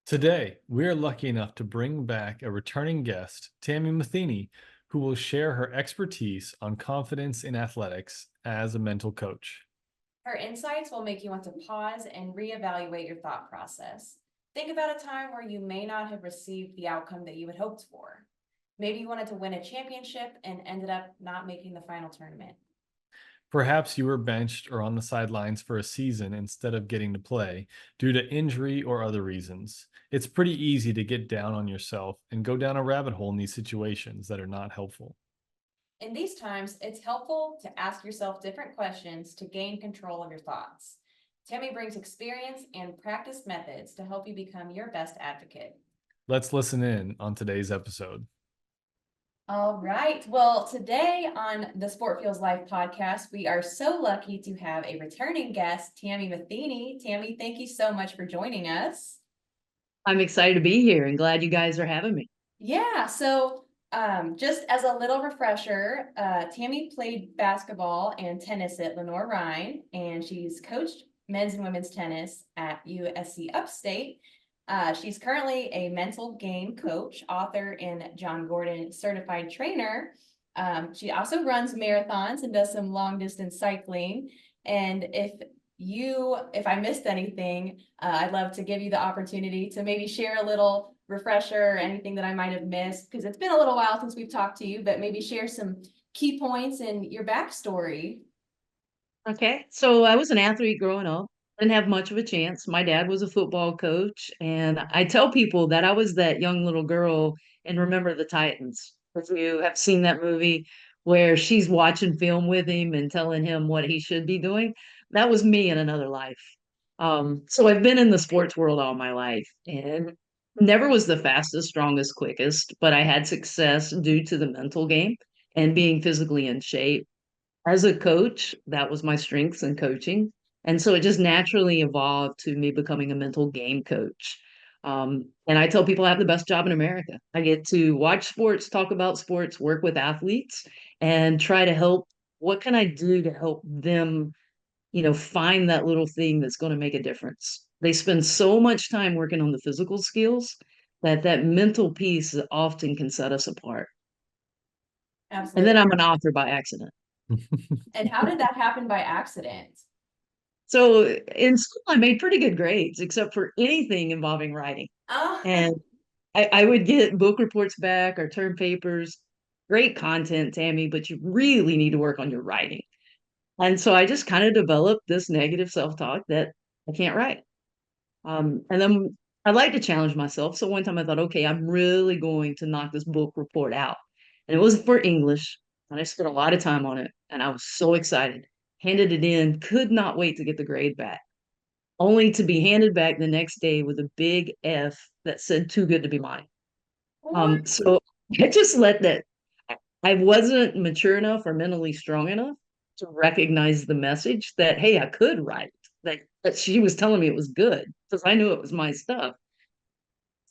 Today, we are lucky enough to bring back a returning guest, Tami Matheny, who will share her expertise on confidence in athletics as a mental coach. Her insights will make you want to pause and reevaluate your thought process. Think about a time where you may not have received the outcome that you had hoped for. Maybe you wanted to win a championship and ended up not making the final tournament. Perhaps you were benched or on the sidelines for a season instead of getting to play due to injury or other reasons. It's pretty easy to get down on yourself and go down a rabbit hole in these situations that are not helpful. In these times, it's helpful to ask yourself different questions to gain control of your thoughts. Tammy brings experience and practice methods to help you become your best advocate. Let's listen in on today's episode. All right. Well, today on the Sport Feels Life podcast, we are so lucky to have a returning guest, Tami Matheny. Tammy, thank you so much for joining us. I'm excited to be here and glad you guys are having me. Yeah, so just as a little refresher, Tammy played basketball and tennis at Lenoir-Rhyne, and she's coached men's and women's tennis at USC Upstate. She's currently a mental game coach, author, and Jon Gordon-certified trainer. She also runs marathons and does some long distance cycling. And if I missed anything, I'd love to give you the opportunity to maybe share a little refresher or anything that I might have missed, because it's been a little while since we've talked to you, but maybe share some key points in your backstory. Okay. So I was an athlete growing up. Didn't have much of a chance. My dad was a football coach, and I tell people that I was that young little girl in Remember the Titans. If you have seen that movie where she's watching film with him and telling him what he should be doing, that was me in another life. So I've been in the sports world all my life and never was the fastest, strongest, quickest, but I had success due to the mental game and being physically in shape. As a coach, that was my strengths in coaching. And so it just naturally evolved to me becoming a mental game coach. And I tell people I have the best job in America. I get to watch sports, talk about sports, work with athletes, and try to help. What can I do to help them, find that little thing that's going to make a difference? They spend so much time working on the physical skills that that mental piece often can set us apart. And then Absolutely. I'm an author by accident. And how did that happen by accident? So in school, I made pretty good grades, except for anything involving writing. Oh, And I would get book reports back or term papers. Great content, Tammy, but you really need to work on your writing. And so I just kind of developed this negative self-talk that I can't write. And then I like to challenge myself. So one time I thought, okay, I'm really going to knock this book report out. And it was for English. And I spent a lot of time on it. And I was so excited. Handed it in, could not wait to get the grade back, only to be handed back the next day with a big F that said too good to be mine. what? So I just let that, I wasn't mature enough or mentally strong enough to recognize the message that, hey, I could write, that she was telling me it was good because I knew it was my stuff.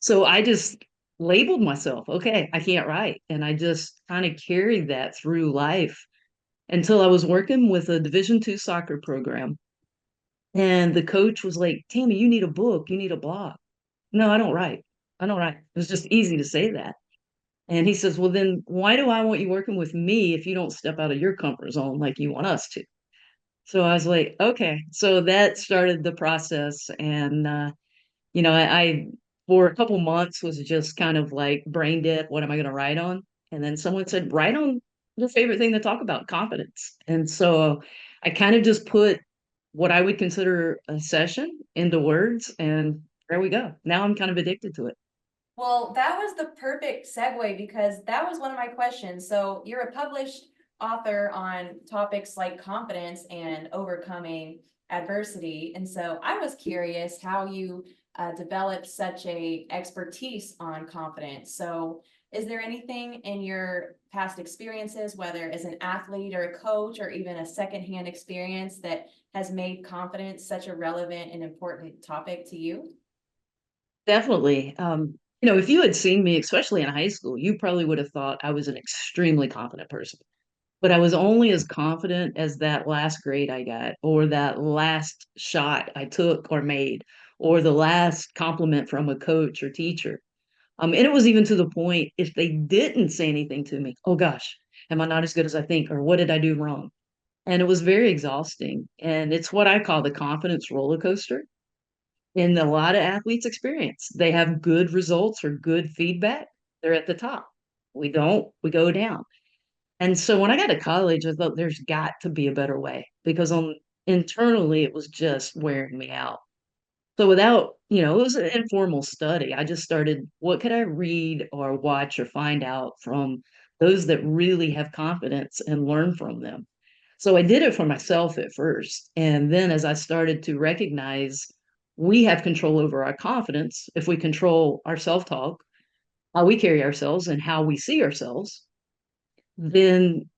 So I just labeled myself, okay, I can't write. And I just kind of carried that through life until I was working with a Division II soccer program. And the coach was like, Tammy, you need a book, you need a blog. No, I don't write. I don't write. It was just easy to say that. And he says, well, then why do I want you working with me if you don't step out of your comfort zone like you want us to? So I was like, okay. So that started the process. And, I for a couple months was just kind of like brain dead. What am I going to write on? And then someone said, write on your favorite thing to talk about, confidence. And so I kind of just put what I would consider a session into words, and there we go. Now I'm kind of addicted to it. Well, that was the perfect segue because that was one of my questions. So you're a published author on topics like confidence and overcoming adversity. And so I was curious how you developed such a expertise on confidence. So is there anything in your past experiences, whether as an athlete or a coach or even a secondhand experience, that has made confidence such a relevant and important topic to you? Definitely. If you had seen me, especially in high school, you probably would have thought I was an extremely confident person. But I was only as confident as that last grade I got, or that last shot I took or made, or the last compliment from a coach or teacher. And it was even to the point, if they didn't say anything to me, oh gosh, am I not as good as I think? Or what did I do wrong? And it was very exhausting. And it's what I call the confidence roller coaster. And a lot of athletes experience. They have good results or good feedback. They're at the top. We don't, we go down. And so when I got to college, I thought there's got to be a better way because internally it was just wearing me out. So without, it was an informal study. I just started, what could I read or watch or find out from those that really have confidence and learn from them? So I did it for myself at first. And then as I started to recognize we have control over our confidence, if we control our self-talk, how we carry ourselves and how we see ourselves, then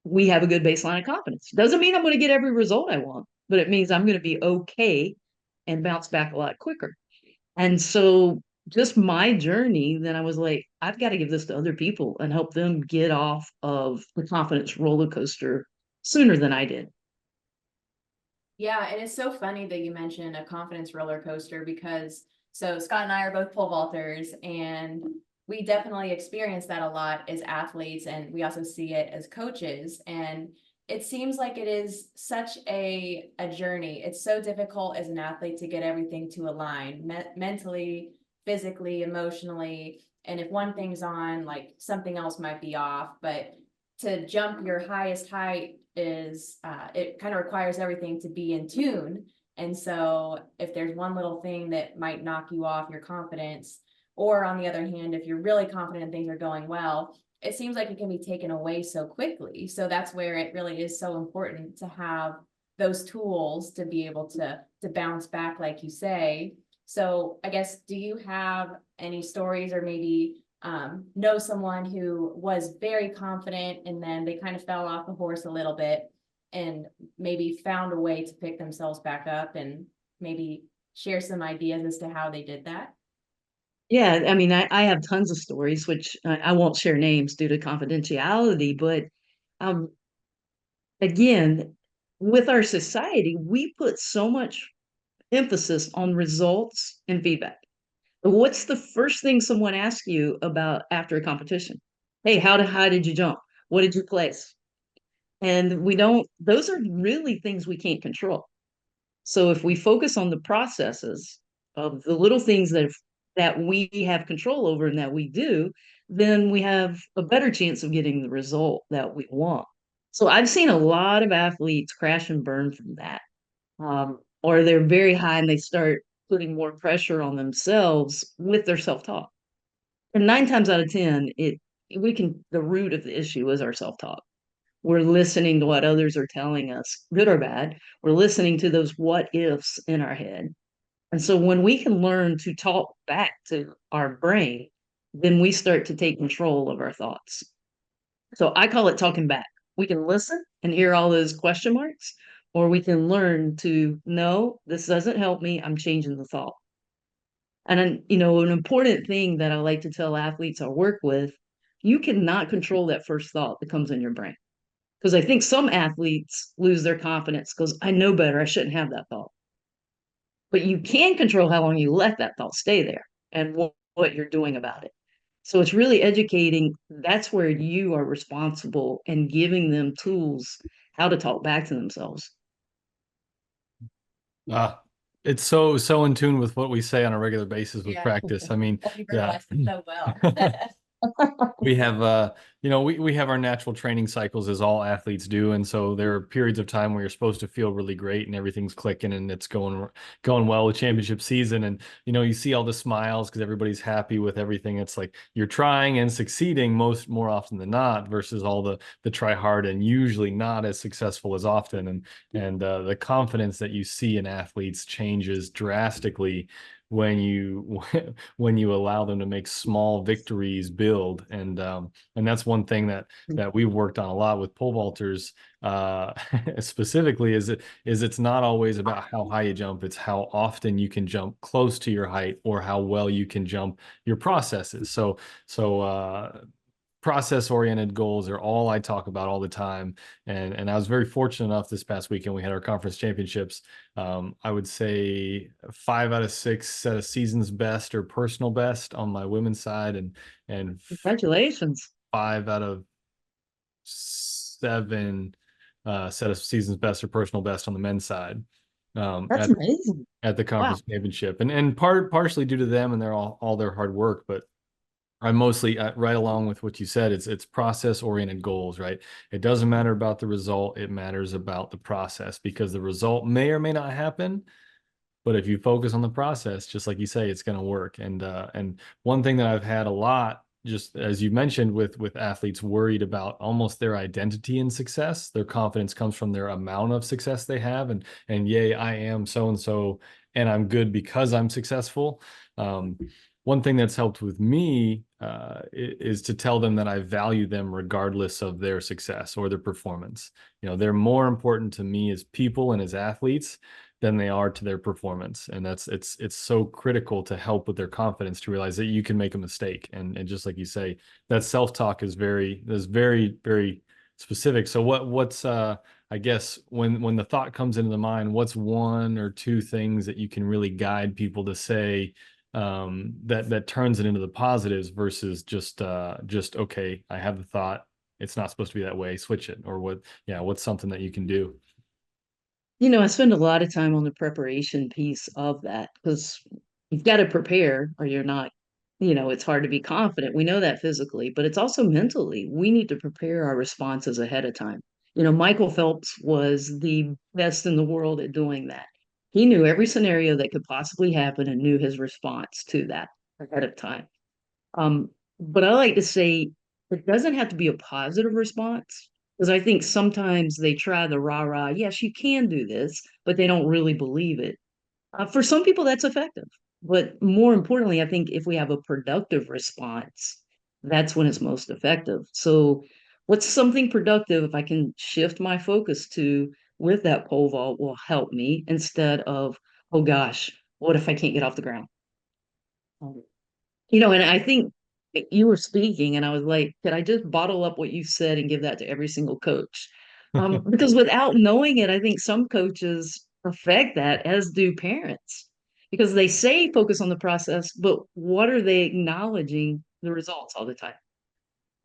we have a good baseline of confidence. Doesn't mean I'm going to get every result I want, but it means I'm going to be okay and bounce back a lot quicker. And so just my journey, then I was like, I've got to give this to other people and help them get off of the confidence roller coaster sooner than I did. Yeah, and it's so funny that you mentioned a confidence roller coaster because so Scott and I are both pole vaulters and we definitely experience that a lot as athletes and we also see it as coaches and it seems like it is such a journey. It's so difficult as an athlete to get everything to align mentally, physically, emotionally, and if one thing's on, like something else might be off, but to jump your highest height is it kind of requires everything to be in tune. And so if there's one little thing that might knock you off your confidence, or on the other hand, if you're really confident and things are going well, it seems like it can be taken away so quickly. So that's where it really is so important to have those tools to be able to bounce back, like you say. So I guess, do you have any stories or maybe know someone who was very confident and then they kind of fell off the horse a little bit and maybe found a way to pick themselves back up and maybe share some ideas as to how they did that? Yeah, I mean, I have tons of stories, which I won't share names due to confidentiality, but um, again, with our society, we put so much emphasis on results and feedback. What's the first thing someone asks you about after a competition? Hey, how did you jump? What did you place? And we don't, those are really things we can't control. So if we focus on the processes of the little things that we have control over and that we do, then we have a better chance of getting the result that we want. So I've seen a lot of athletes crash and burn from that. Or they're very high and they start putting more pressure on themselves with their self-talk. And 9 times out of 10, the root of the issue is our self-talk. We're listening to what others are telling us, good or bad. We're listening to those what ifs in our head. And so when we can learn to talk back to our brain, then we start to take control of our thoughts. So I call it talking back. We can listen and hear all those question marks, or we can learn to no, this doesn't help me. I'm changing the thought. And then, an important thing that I like to tell athletes I work with, you cannot control that first thought that comes in your brain. Because I think some athletes lose their confidence because I know better. I shouldn't have that thought. But you can control how long you let that thought stay there and what you're doing about it. So it's really educating. That's where you are responsible and giving them tools how to talk back to themselves. Uh, it's so in tune with what we say on a regular basis with Yeah, practice. I mean, you yeah. verbalized it so well. We have we have our natural training cycles as all athletes do, and so there are periods of time where you're supposed to feel really great and everything's clicking and it's going well with championship season, and you see all the smiles because everybody's happy with everything. It's like you're trying and succeeding more often than not versus all the try hard and usually not as successful as often, and the confidence that you see in athletes changes drastically when you when you allow them to make small victories build, and that's one thing that we've worked on a lot with pole vaulters, specifically is it's not always about how high you jump, it's how often you can jump close to your height or how well you can jump your processes. So process oriented goals are all I talk about all the time. And I was very fortunate enough this past weekend, we had our conference championships. I would say 5 out of 6 set a season's best or personal best on my women's side, and Congratulations. 5 out of 7 set a season's best or personal best on the men's side. That's At amazing. the Wow. conference championship, and partially due to them and their all their hard work, but I'm mostly right along with what you said. It's process oriented goals, right? It doesn't matter about the result; it matters about the process, because the result may or may not happen, but if you focus on the process, just like you say, it's going to work. And one thing that I've had a lot, just as you mentioned, with athletes worried about almost their identity in success, their confidence comes from their amount of success they have, and yay, I am so and so, and I'm good because I'm successful. Um, One thing that's helped with me is to tell them that I value them regardless of their success or their performance. They're more important to me as people and as athletes than they are to their performance. And it's so critical to help with their confidence, to realize that you can make a mistake. And just like you say, that self-talk is very specific. So what's I guess when the thought comes into the mind, what's 1 or 2 things that you can really guide people to say, that turns it into the positives versus just okay, I have the thought, it's not supposed to be that way, switch it, or what's something that you can do? I spend a lot of time on the preparation piece of that because you've got to prepare or you're not, it's hard to be confident. We know that physically, but it's also mentally. We need to prepare our responses ahead of time. Michael Phelps was the best in the world at doing that. He knew every scenario that could possibly happen and knew his response to that ahead of time. But I like to say it doesn't have to be a positive response because I think sometimes they try the rah rah, yes, you can do this, but they don't really believe it. For some people, that's effective. But more importantly, I think if we have a productive response, that's when it's most effective. So, what's something productive if I can shift my focus to with that pole vault will help me instead of, oh gosh, what if I can't get off the ground? And I think you were speaking, and I was like, could I just bottle up what you said and give that to every single coach? Because without knowing it, I think some coaches perfect that, as do parents, because they say focus on the process, but what are they acknowledging the results all the time?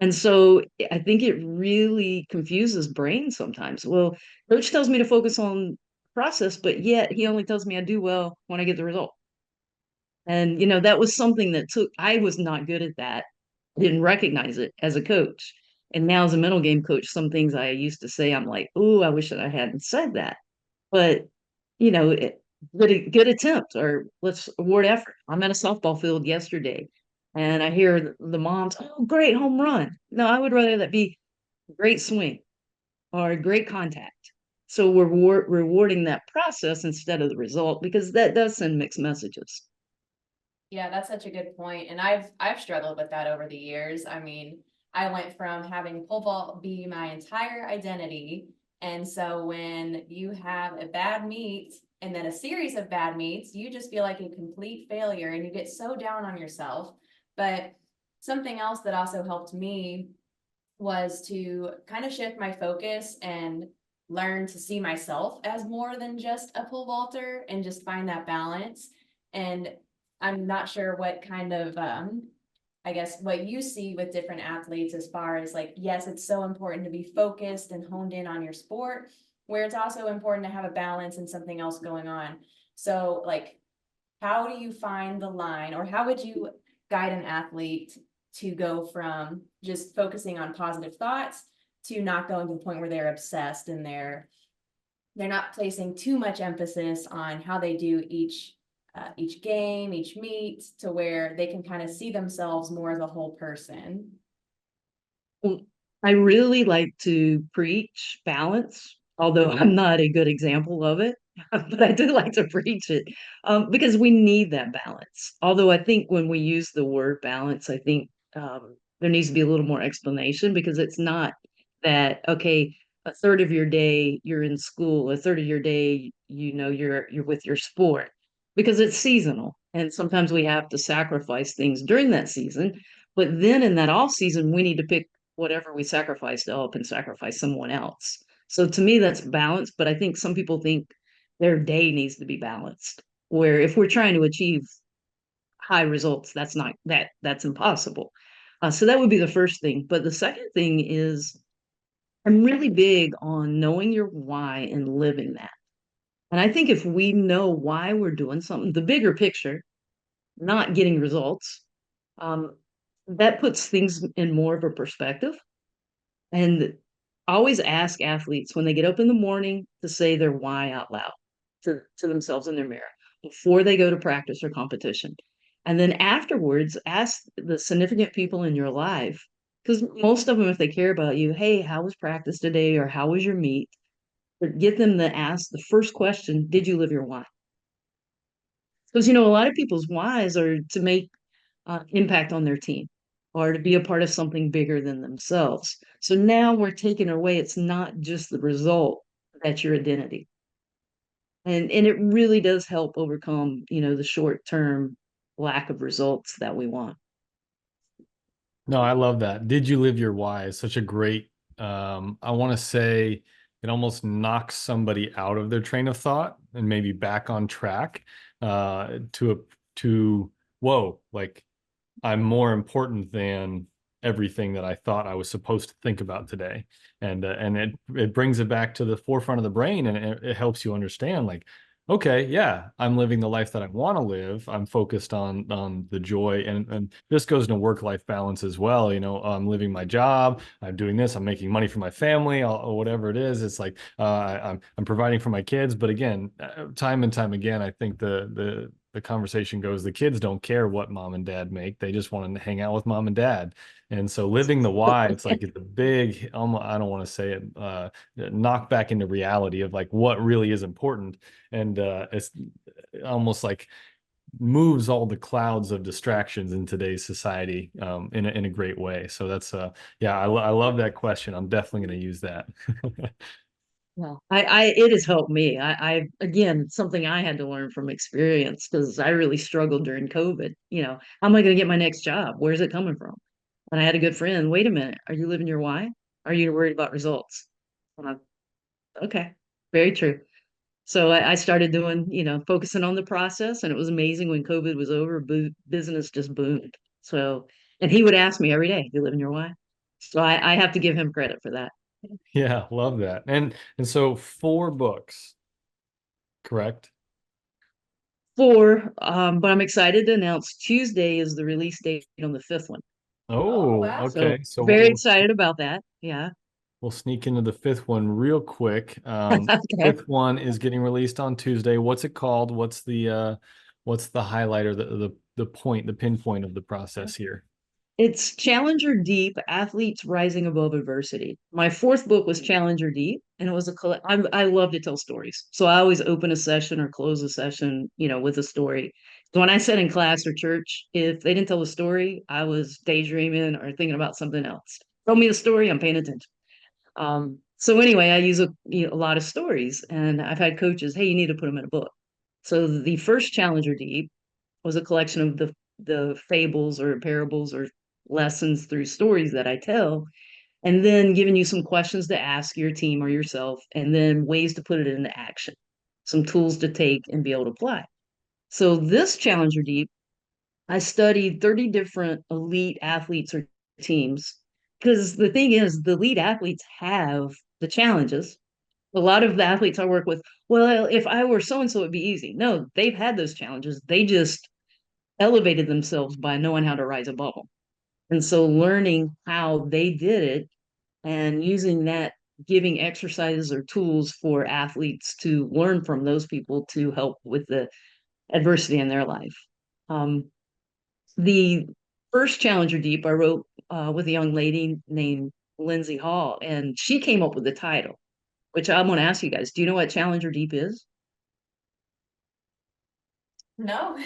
And so I think it really confuses brains sometimes. Well, coach tells me to focus on process, but yet he only tells me I do well when I get the result. And, that was something that I was not good at that. I didn't recognize it as a coach. And now as a mental game coach, some things I used to say, I'm like, oh, I wish that I hadn't said that. But, you know, it, good attempt, or let's award effort. I'm at a softball field yesterday and I hear the moms, oh, great home run. No, I would rather that be great swing or great contact. So we're rewarding that process instead of the result because that does send mixed messages. Yeah, that's such a good point. And I've struggled with that over the years. I mean, I went from having pole vault be my entire identity. And so when you have a bad meet and then a series of bad meets, you just feel like a complete failure and you get so down on yourself. But something else that also helped me was to kind of shift my focus and learn to see myself as more than just a pole vaulter and just find that balance. And I'm not sure what kind of I guess what you see with different athletes as far as like, yes, it's so important to be focused and honed in on your sport, where it's also important to have a balance and something else going on. So like, how do you find the line, or how would you guide an athlete to go from just focusing on positive thoughts to not going to the point where they're obsessed and they're not placing too much emphasis on how they do each game, each meet, to where they can kind of see themselves more as a whole person. Well, I really like to preach balance, although I'm not a good example of it, but I do like to preach it because we need that balance. Although I think when we use the word balance, I think there needs to be a little more explanation because it's not that, okay, a third of your day you're in school, a third of your day, you're with your sport because it's seasonal. And sometimes we have to sacrifice things during that season But then in that off season, we need to pick whatever we sacrifice to help and sacrifice someone else. So to me, that's balance. But I think some people think their day needs to be balanced. Where if we're trying to achieve high results, that's impossible. So that would be the first thing. But the second thing is I'm really big on knowing your why and living that. And I think if we know why we're doing something, the bigger picture, not getting results, um, that puts things in more of a perspective. And always ask athletes when they get up in the morning to say their why out loud to themselves in their mirror before they go to practice or competition. And then afterwards, ask the significant people in your life, because most of them, if they care about you, hey, how was practice today? Or how was your meet? But get them to ask the first question, did you live your why? Because, a lot of people's whys are to make impact on their team or to be a part of something bigger than themselves. So now we're taking away, it's not just the result, that's your identity. And it really does help overcome, the short term lack of results that we want. No, I love that. Did you live your why? Is such a great, I want to say it almost knocks somebody out of their train of thought and maybe back on track to whoa, like I'm more important than everything that I thought I was supposed to think about today. And it brings it back to the forefront of the brain, and it helps you understand, like, okay, yeah, I'm living the life that I want to live. I'm focused on the joy, and this goes into work-life balance as well. I'm living my job, I'm doing this, I'm making money for my family, or whatever it is. It's like I'm providing for my kids. But again, time and time again, I think the conversation goes, the kids don't care what mom and dad make. They just want to hang out with mom and dad. And so living the why, it's like it's a big, almost, I don't want to say it, knock back into reality of like what really is important. And it's almost like moves all the clouds of distractions in today's society in a great way. So that's yeah, I love that question. I'm definitely going to use that. Well, it has helped me. Again, something I had to learn from experience because I really struggled during COVID. How am I going to get my next job? Where's it coming from? And I had a good friend. Wait a minute, are you living your why? Are you worried about results? And okay, very true. So I started doing, focusing on the process, and it was amazing when COVID was over, business just boomed. So, and he would ask me every day, "You live in your why?" So I have to give him credit for that. Yeah, love that. And so 4 books, correct? Four, but I'm excited to announce Tuesday is the release date on the fifth one. Oh, Oh, wow. So okay. So very excited about that. Yeah. we'll sneak into the fifth one real quick. Okay. Fifth one is getting released on Tuesday. What's it called? What's the highlighter, the point, the pinpoint of the process here? It's Challenger Deep, Athletes Rising Above Adversity. My fourth book was Challenger Deep, and it was I love to tell stories. So I always open a session or close a session, with a story. So when I sat in class or church, if they didn't tell a story, I was daydreaming or thinking about something else. Tell me the story, I'm paying attention. So anyway, I use a lot of stories, and I've had coaches, hey, you need to put them in a book. So the first Challenger Deep was a collection of the fables or parables or lessons through stories that I tell, and then giving you some questions to ask your team or yourself, and then ways to put it into action, some tools to take and be able to apply. So this Challenger Deep, I studied 30 different elite athletes or teams because the thing is, the elite athletes have the challenges. A lot of the athletes I work with, well, if I were so and so, it'd be easy. No, they've had those challenges. They just elevated themselves by knowing how to rise above them. And so learning how they did it and using that, giving exercises or tools for athletes to learn from those people to help with the adversity in their life. The first Challenger Deep I wrote with a young lady named Lindsay Hall, and she came up with the title, which I'm going to ask you guys. Do you know what Challenger Deep is? No.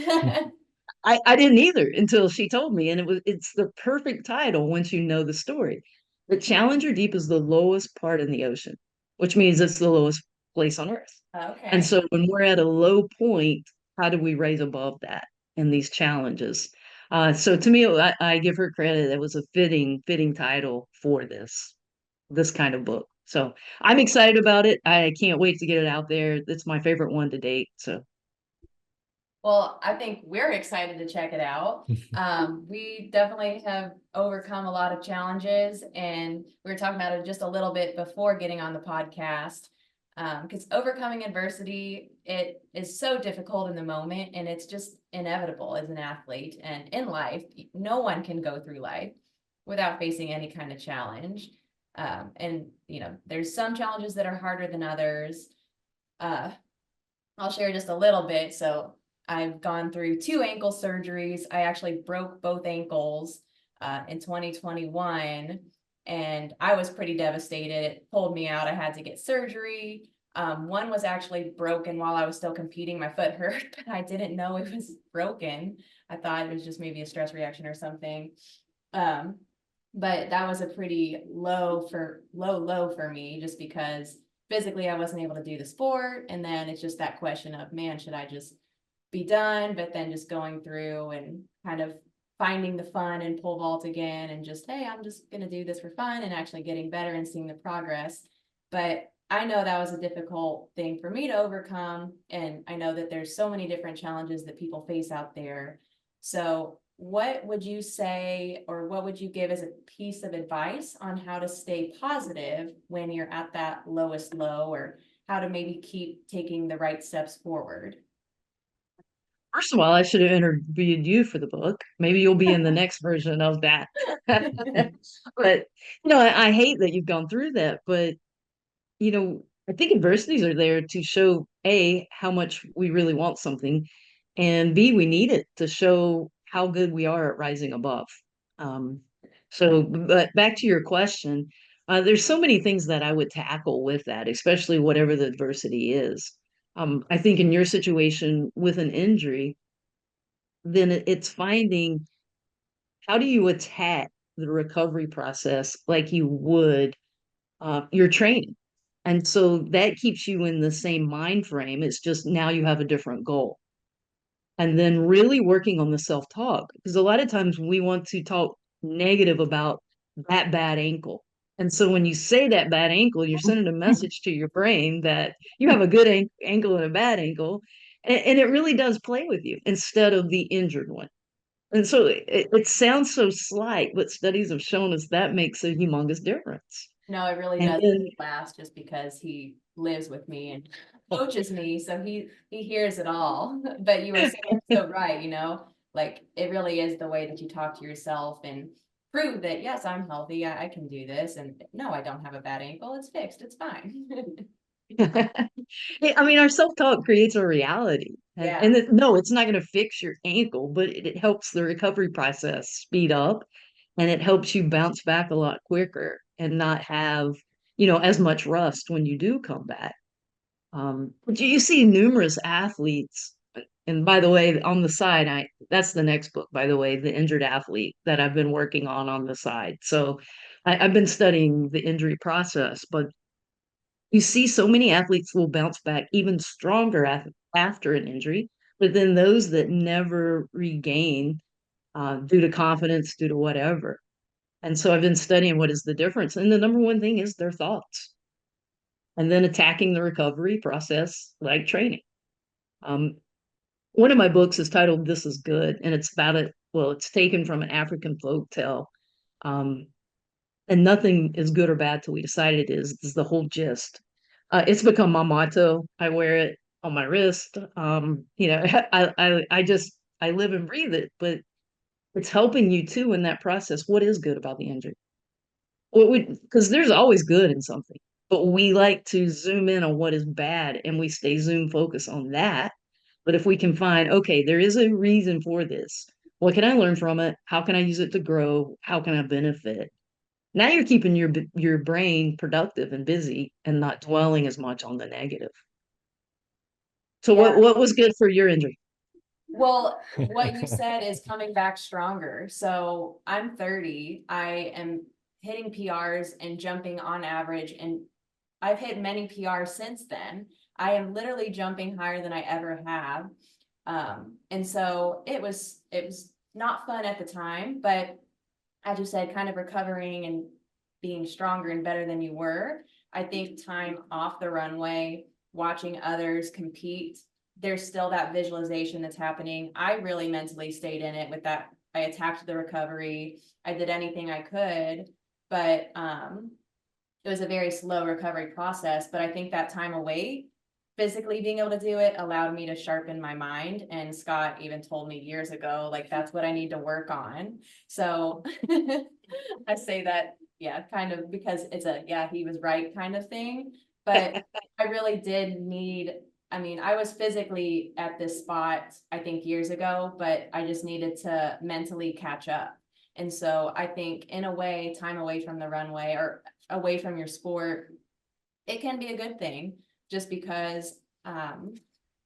I didn't either until she told me, and it's the perfect title once you know the story. The Challenger Deep is the lowest part in the ocean, which means it's the lowest place on Earth. And Okay. so when we're at a low point, how do we raise above that in these challenges? So to me, I give her credit. It was a fitting title for this kind of book. So I'm excited about it. I can't wait to get it out there. It's my favorite one to date. So Well, I think we're excited to check it out. We definitely have overcome a lot of challenges, and we were talking about it just a little bit before getting on the podcast. Because overcoming adversity, it is so difficult in the moment, and it's just inevitable as an athlete and in life. No one can go through life without facing any kind of challenge. And there's some challenges that are harder than others. Uh, I'll share just a little bit. So I've gone through 2 ankle surgeries. I actually broke both ankles in 2021, and I was pretty devastated. It pulled me out. I had to get surgery. One was actually broken while I was still competing. My foot hurt, but I didn't know it was broken. I thought it was just maybe a stress reaction or something. Um, but that was a pretty low for me, just because physically I wasn't able to do the sport. And then it's just that question of, man, should I just be done? But then just going through and kind of finding the fun in pole vault again, and just, hey, I'm just going to do this for fun, and actually getting better and seeing the progress. But I know that was a difficult thing for me to overcome. And I know that there's so many different challenges that people face out there. So what would you say, or what would you give as a piece of advice on how to stay positive when you're at that lowest low, or how to maybe keep taking the right steps forward? first of all, I should have interviewed you for the book. Maybe you'll be in the next version of that. But I hate that you've gone through that, but I think adversities are there to show A, how much we really want something, and B, we need it to show how good we are at rising above. Um, but back to your question, there's so many things that I would tackle with that, especially whatever the adversity is. I think in your situation with an injury, then it's finding how do you attack the recovery process like you would your training. And so that keeps you in the same mind frame. It's just now you have a different goal. And then really working on the self talk, because a lot of times we want to talk negative about that bad ankle. And so when you say that bad ankle, you're sending a message to your brain that you have a good ankle and a bad ankle. And it really does play with you instead of the injured one. And so it sounds so slight, but studies have shown us that makes a humongous difference. No, it really And does then last, just because he lives with me and coaches me, so he hears it all. But you were so right, like it really is the way that you talk to yourself and prove that, yes, I'm healthy, I can do this, and no, I don't have a bad ankle, it's fixed, it's fine. I mean, our self-talk creates a reality. And Yeah. no, it's not going to fix your ankle, but it helps the recovery process speed up, and it helps you bounce back a lot quicker and not have, as much rust when you do come back. But you see numerous athletes, and by the way, on the side, that's the next book, by the way, The Injured Athlete, that I've been working on the side. So I've been studying the injury process, but you see so many athletes will bounce back even stronger after an injury, but then those that never regain due to confidence, due to whatever. And so I've been studying what is the difference. And the number one thing is their thoughts, and then attacking the recovery process like training. Um, one of my books is titled This Is Good, and it's about it. Well, it's taken from an African folk tale. Um, and nothing is good or bad till we decide it is. This is the whole gist. It's become my motto. I wear it on my wrist. I live and breathe it, but it's helping you too in that process. What is good about the injury? Because there's always good in something, but we like to zoom in on what is bad, and we stay zoom focused on that. But if we can find, okay, there is a reason for this. What can I learn from it? How can I use it to grow? How can I benefit? Now you're keeping your brain productive and busy and not dwelling as much on the negative. So Yeah. what was good for your injury? Well, what you said is coming back stronger. So I'm 30. I am hitting PRs and jumping on average, and I've hit many PRs since then. I am literally jumping higher than I ever have. And so it was not fun at the time, but as you said, kind of recovering and being stronger and better than you were. I think time off the runway, watching others compete, there's still that visualization that's happening. I really mentally stayed in it with that. I attacked the recovery. I did anything I could, but it was a very slow recovery process. But I think that time away, physically being able to do it, allowed me to sharpen my mind. And Scott even told me years ago, like, that's what I need to work on. So I say that, yeah, kind of because it's a, yeah, he was right kind of thing. But I really did need, I mean, I was physically at this spot, I think years ago, but I just needed to mentally catch up. And so I think in a way, time away from the runway or away from your sport, it can be a good thing just because,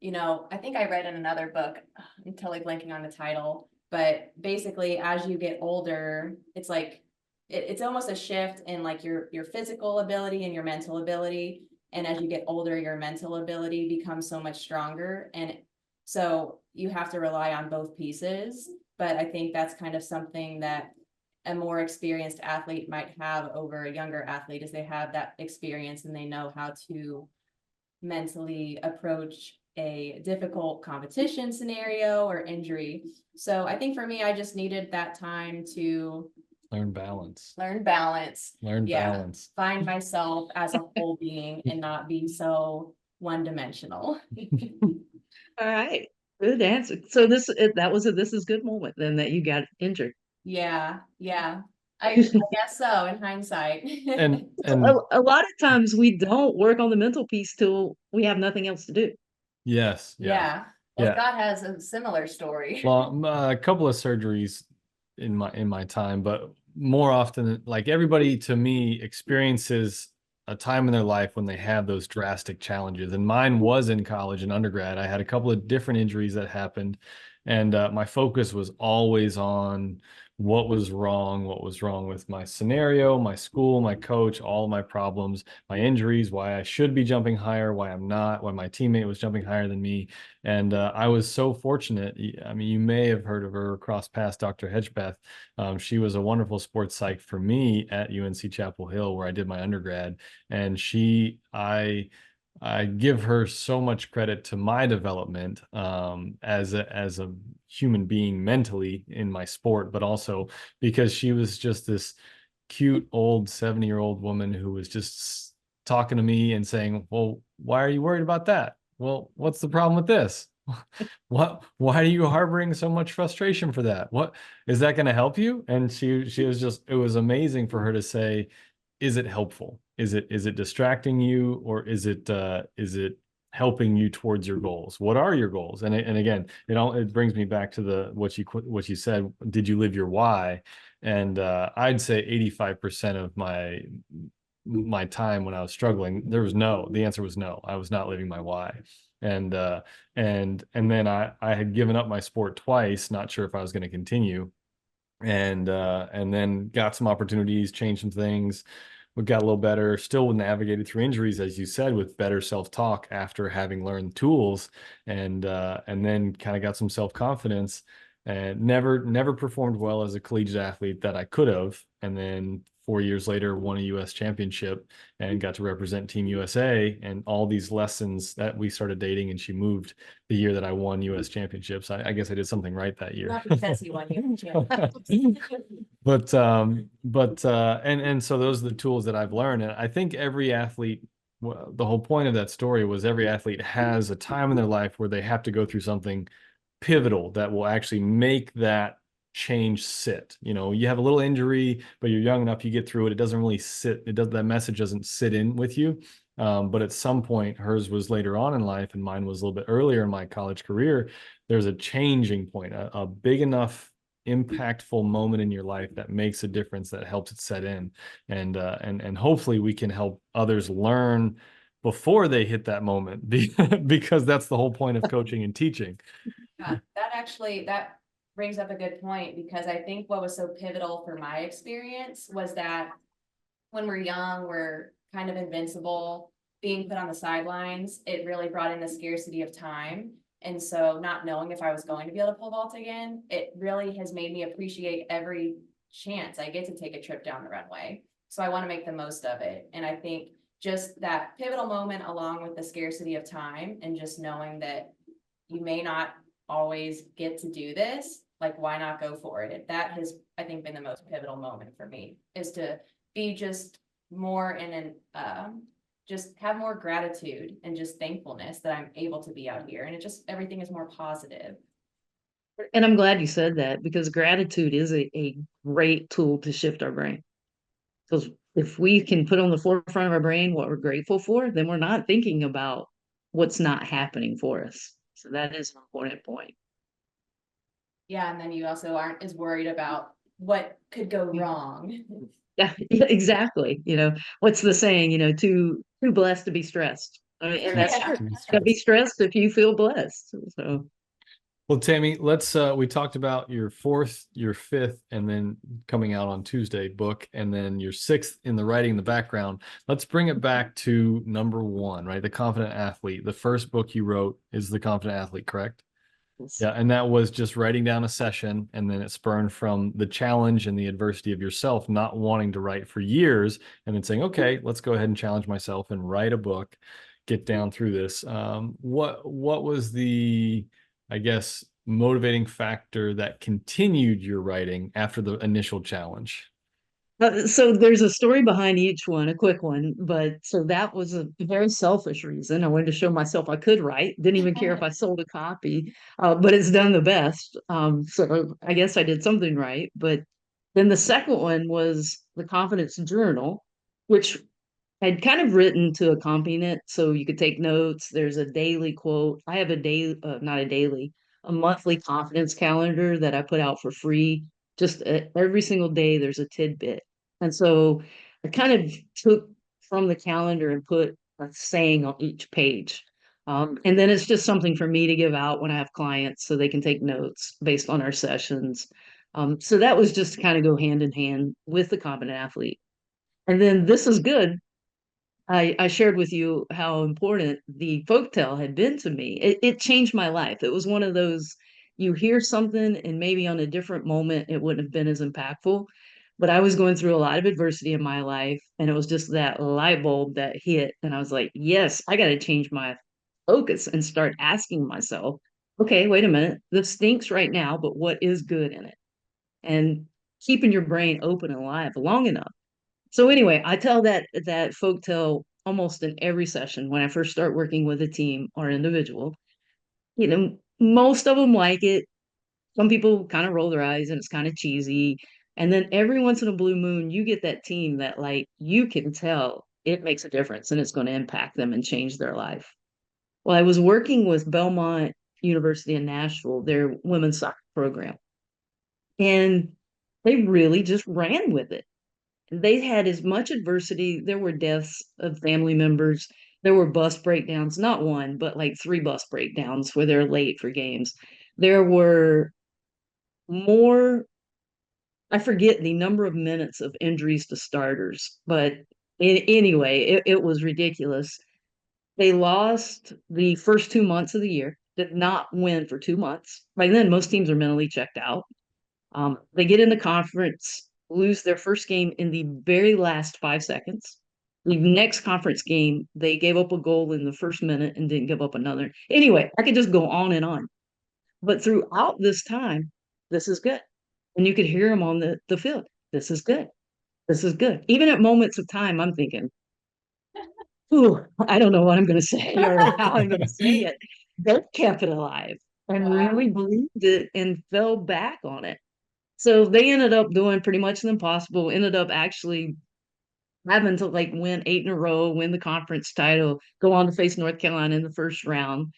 you know, I think I read in another book, I'm totally blanking on the title, but basically as you get older, it's like, it's almost a shift in like your physical ability and your mental ability. And as you get older, your mental ability becomes so much stronger. And so you have to rely on both pieces. But I think that's kind of something that a more experienced athlete might have over a younger athlete, as they have that experience and they know how to mentally approach a difficult competition scenario or injury. So I think for me, I just needed that time to Learn balance. learn balance. Learn Yeah, balance. find myself as a whole being and not be so one-dimensional. All right. Good answer. So that was a this is good moment then that you got injured. Yeah, yeah. I guess so in hindsight. And A lot of times we don't work on the mental piece till we have nothing else to do. yes, yeah, Yeah. Well, yeah. Scott has a similar story. Well, a couple of surgeries in my time, but more often, like everybody to me experiences a time in their life when they have those drastic challenges. And mine was in college and undergrad. I had a couple of different injuries that happened, and my focus was always on what was wrong with my scenario, my school, my coach, all of my problems, my injuries, why I should be jumping higher, why I'm not, why my teammate was jumping higher than me. And I was so fortunate. I mean, you may have heard of her, cross paths, Dr. Hedgebeth. She was a wonderful sports psych for me at UNC Chapel Hill, where I did my undergrad. And I give her so much credit to my development as a human being mentally in my sport, but also because she was just this cute old 70-year-old woman who was just talking to me and saying, "Well, why are you worried about that? Well, what's the problem with this? Why are you harboring so much frustration for that? What is that going to help you?" And she was just, it was amazing for her to say, is it helpful? Is it distracting you, or is it helping you towards your goals? What are your goals? And again, it brings me back to the what you said, did you live your why? And I'd say 85% of my time when I was struggling, the answer was no. I was not living my why. And then I had given up my sport twice, not sure if I was going to continue. And then got some opportunities, changed some things. We got a little better, still navigated through injuries, as you said, with better self-talk after having learned tools, and then kind of got some self-confidence, and never performed well as a collegiate athlete that I could have. And then 4 years later, won a US championship and got to represent Team USA, and all these lessons that we started dating, and she moved the year that I won US championships. I guess I did something right that year. Not because he won you. And so those are the tools that I've learned. And I think every athlete, well, the whole point of that story was every athlete has a time in their life where they have to go through something pivotal that will actually make that change sit. You know, you have a little injury, but you're young enough, you get through it. It doesn't really sit, that message doesn't sit in with you. But at some point, hers was later on in life, and mine was a little bit earlier in my college career. There's a changing point, a big enough impactful moment in your life that makes a difference, that helps it set in. And hopefully we can help others learn before they hit that moment, because that's the whole point of coaching and teaching. Yeah, that brings up a good point, because I think what was so pivotal for my experience was that when we're young, we're kind of invincible. Being put on the sidelines, it really brought in the scarcity of time. And so not knowing if I was going to be able to pole vault again, it really has made me appreciate every chance I get to take a trip down the runway. So I want to make the most of it. And I think just that pivotal moment, along with the scarcity of time and just knowing that you may not always get to do this, like, why not go for it? That has, I think, been the most pivotal moment for me, is to be just more in an, just have more gratitude and just thankfulness that I'm able to be out here. And it just, everything is more positive. And I'm glad you said that, because gratitude is a great tool to shift our brain. Because if we can put on the forefront of our brain what we're grateful for, then we're not thinking about what's not happening for us. So that is an important point. Yeah, and then you also aren't as worried about what could go wrong. Yeah, exactly. What's the saying? Too blessed to be stressed. I mean, and that's Yeah. true. Gotta be stressed if you feel blessed. So Well, Tammy, let's we talked about your fourth, your fifth, and then coming out on Tuesday book, and then your sixth in the writing in the background. Let's bring it back to number one, right? The Confident Athlete. The first book you wrote is The Confident Athlete, correct? Yeah, and that was just writing down a session, and then it spurned from the challenge and the adversity of yourself not wanting to write for years, and then saying, okay, let's go ahead and challenge myself and write a book, get down through this. What was the, I guess, motivating factor that continued your writing after the initial challenge? So there's a story behind each one, a quick one. But so that was a very selfish reason. I wanted to show myself I could write. Didn't even care if I sold a copy, but it's done the best. So I guess I did something right. But then the second one was the Confidence Journal, which I'd kind of written to accompany it so you could take notes. There's a daily quote. I have a day, not a daily, a monthly confidence calendar that I put out for free. Just every single day, there's a tidbit. And so I kind of took from the calendar and put a saying on each page. And then it's just something for me to give out when I have clients so they can take notes based on our sessions. So that was just to kind of go hand in hand with the Confident Athlete. And then This Is Good. I shared with you how important the folktale had been to me. It changed my life. It was one of those, you hear something and maybe on a different moment it wouldn't have been as impactful. But I was going through a lot of adversity in my life, and it was just that light bulb that hit. And I was like, yes, I got to change my focus and start asking myself, okay, wait a minute. This stinks right now, but what is good in it? And keeping your brain open and alive long enough. So anyway, I tell that folk tale almost in every session when I first start working with a team or individual. Most of them like it. Some people kind of roll their eyes and it's kind of cheesy. And then every once in a blue moon, you get that team that, like, you can tell it makes a difference and it's going to impact them and change their life. Well, I was working with Belmont University in Nashville, their women's soccer program, and they really just ran with it. They had as much adversity. There were deaths of family members. There were bus breakdowns, not one, but like three bus breakdowns where they're late for games. There were more, I forget the number of minutes of injuries to starters, but anyway, it was ridiculous. They lost the first 2 months of the year, did not win for 2 months. By then, most teams are mentally checked out. They get in the conference, lose their first game in the very last 5 seconds. The next conference game, they gave up a goal in the first minute and didn't give up another. Anyway, I could just go on and on. But throughout this time, this is good. And you could hear them on the field. This is good. This is good. Even at moments of time, I'm thinking, ooh, I don't know what I'm going to say or how I'm going to say it. They kept it alive and Wow. really believed it and fell back on it. So they ended up doing pretty much the impossible, ended up actually having to like win 8 in a row, win the conference title, go on to face North Carolina in the first round,